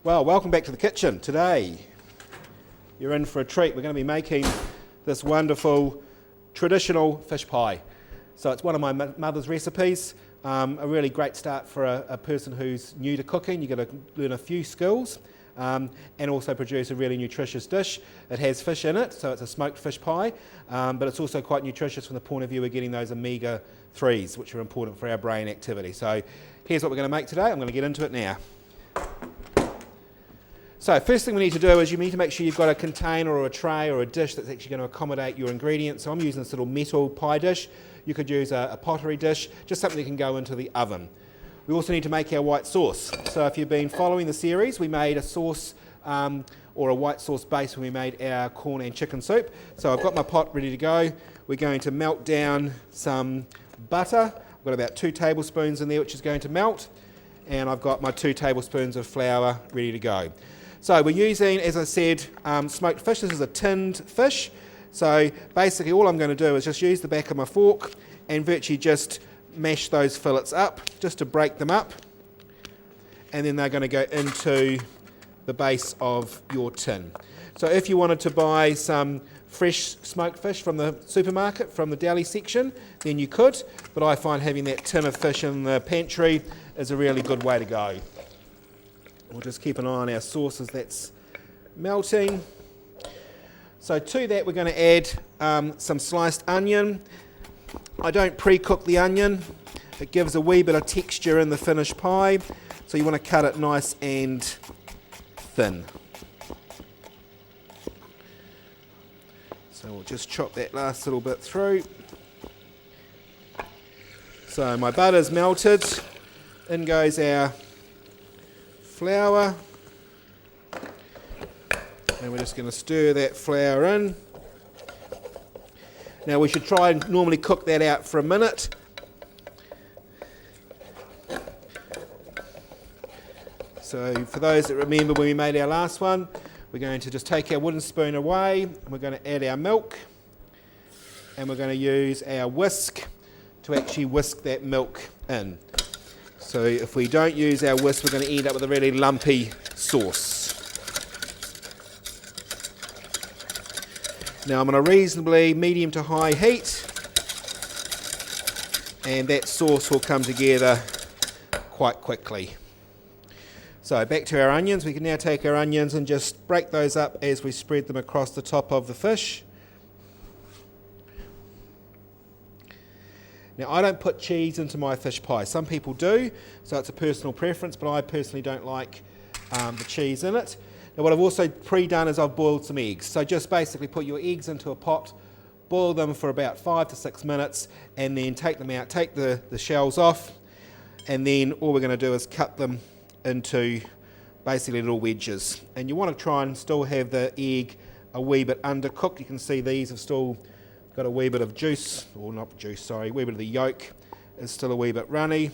Well, welcome back to the kitchen. Today, you're in for a treat. We're going to be making this wonderful traditional fish pie. So it's one of my mother's recipes. A really great start for a person who's new to cooking. You've got to learn a few skills and also produce a really nutritious dish. It has fish in it, so it's a smoked fish pie, but it's also quite nutritious from the point of view of getting those omega-3s, which are important for our brain activity. So here's what we're going to make today. I'm going to get into it now. So first thing we need to do is you need to make sure you've got a container or a tray or a dish that's actually going to accommodate your ingredients. So I'm using this little metal pie dish. You could use a pottery dish, just something that can go into the oven. We also need to make our white sauce. So if you've been following the series, we made a sauce or a white sauce base when we made our corn and chicken soup. So I've got my pot ready to go. We're going to melt down some butter. I've got about 2 tablespoons in there, which is going to melt. And I've got my 2 tablespoons of flour ready to go. So we're using, as I said, smoked fish. This is a tinned fish. So basically all I'm going to do is just use the back of my fork and virtually just mash those fillets up, just to break them up. And then they're going to go into the base of your tin. So if you wanted to buy some fresh smoked fish from the supermarket, from the deli section, then you could. But I find having that tin of fish in the pantry is a really good way to go. We'll just keep an eye on our sauce as that's melting. So to that we're going to add some sliced onion. I don't pre-cook the onion. It gives a wee bit of texture in the finished pie. So you want to cut it nice and thin. So we'll just chop that last little bit through. So my butter's melted. In goes our flour, and we're just going to stir that flour in. Now we should try and normally cook that out for a minute. So for those that remember when we made our last one, we're going to just take our wooden spoon away, and we're going to add our milk, and we're going to use our whisk to actually whisk that milk in. So if we don't use our whisk, we're going to end up with a really lumpy sauce. Now I'm on a reasonably medium to high heat, and that sauce will come together quite quickly. So back to our onions. We can now take our onions and just break those up as we spread them across the top of the fish. Now I don't put cheese into my fish pie. Some people do, so it's a personal preference, but I personally don't like the cheese in it. Now what I've also pre-done is I've boiled some eggs. So just basically put your eggs into a pot, boil them for about 5 to 6 minutes, and then take them out, take the shells off, and then all we're going to do is cut them into basically little wedges. And you want to try and still have the egg a wee bit undercooked. You can see these have still got a wee bit of juice, or not juice, sorry, a wee bit of the yolk is still a wee bit runny.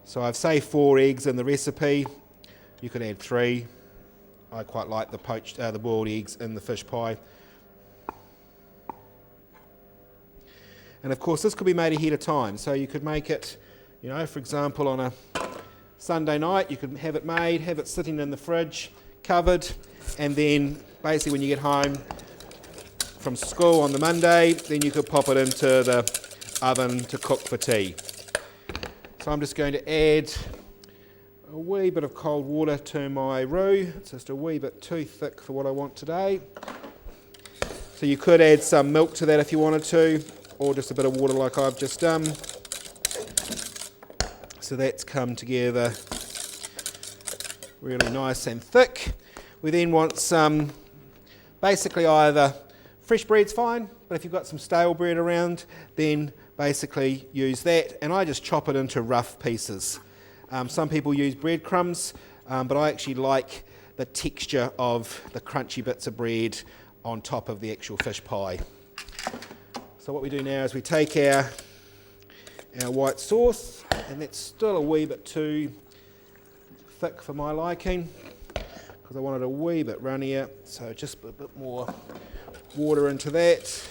So I've saved 4 eggs in the recipe. You could add 3. I quite like the boiled eggs in the fish pie. And of course this could be made ahead of time. So you could make it, you know, for example on a Sunday night, you could have it made, have it sitting in the fridge, covered, and then basically when you get home from school on the Monday, then you could pop it into the oven to cook for tea. So I'm just going to add a wee bit of cold water to my roux. It's just a wee bit too thick for what I want today. So you could add some milk to that if you wanted to, or just a bit of water like I've just done. So that's come together really nice and thick. We then want some, basically either fresh bread's fine, but if you've got some stale bread around, then basically use that. And I just chop it into rough pieces. Some people use breadcrumbs, but I actually like the texture of the crunchy bits of bread on top of the actual fish pie. So what we do now is we take our white sauce, and that's still a wee bit too thick for my liking because I want it a wee bit runnier, so just a bit more water into that.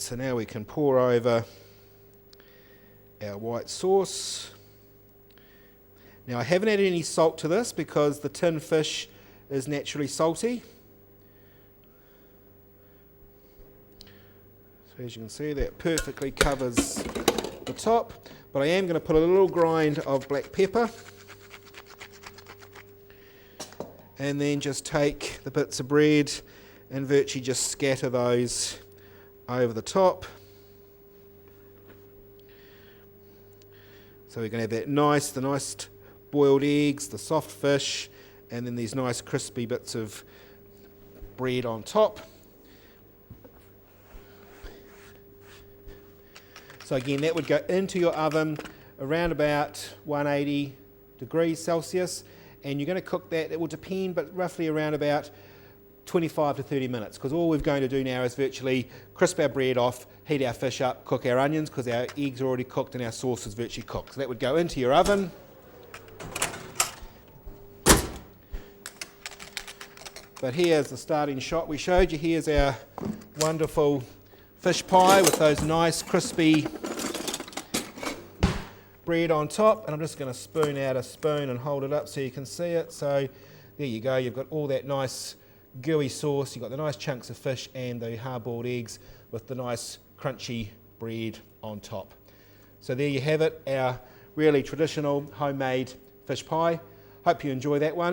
so now we can pour over our white sauce. Now I haven't added any salt to this because the tin fish is naturally salty. So as you can see, that perfectly covers the top, but I am going to put a little grind of black pepper and then just take the bits of bread and virtually just scatter those over the top. So we're going to have that the nice boiled eggs, the soft fish, and then these nice crispy bits of bread on top. So again, that would go into your oven around about 180 degrees Celsius, and you're going to cook that, it will depend, but roughly around about 25 to 30 minutes, because all we're going to do now is virtually crisp our bread off, heat our fish up, cook our onions, because our eggs are already cooked and our sauce is virtually cooked. So that would go into your oven. But here's the starting shot we showed you. Here's our wonderful fish pie with those nice crispy bread on top, and I'm just going to spoon out a spoon and hold it up so you can see it. So there you go, you've got all that nice gooey sauce, you've got the nice chunks of fish and the hard-boiled eggs with the nice crunchy bread on top. So there you have it, our really traditional homemade fish pie. Hope you enjoy that one.